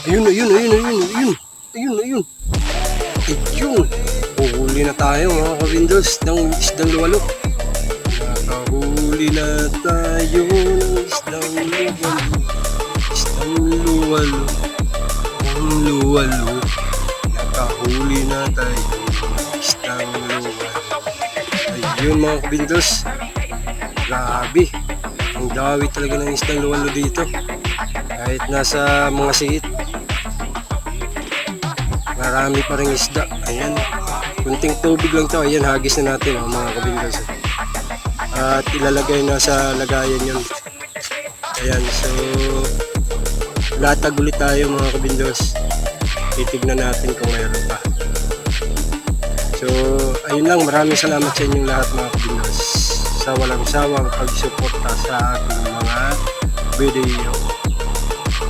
Ayun, ayun, ayun, ayun, ayun. Ayun, ayun. Ayun. Uhuli na tayo mga kabindos ng isdang luwalo. Nakahuli na tayo ng isdang luwalo. Isdang luwalo. Ang luwalo. Nakahuli na tayo ng isdang luwalo. Ayun mga kabindos. Grabe. Ang dami talaga ng isdang luwalo dito. Kahit nasa mga siit. Marami pa rin isda. Ayan. Kunting tubig lang to. Ayan, hagis na natin mga kabindos. At ilalagay na sa lagayan yun. Ayan, so latag ulit tayo mga kabindos. Titignan natin kung mayroon pa. So ayun lang, maraming salamat sa inyong lahat mga kabindos sa walang sawang pagsuporta sa aking mga video.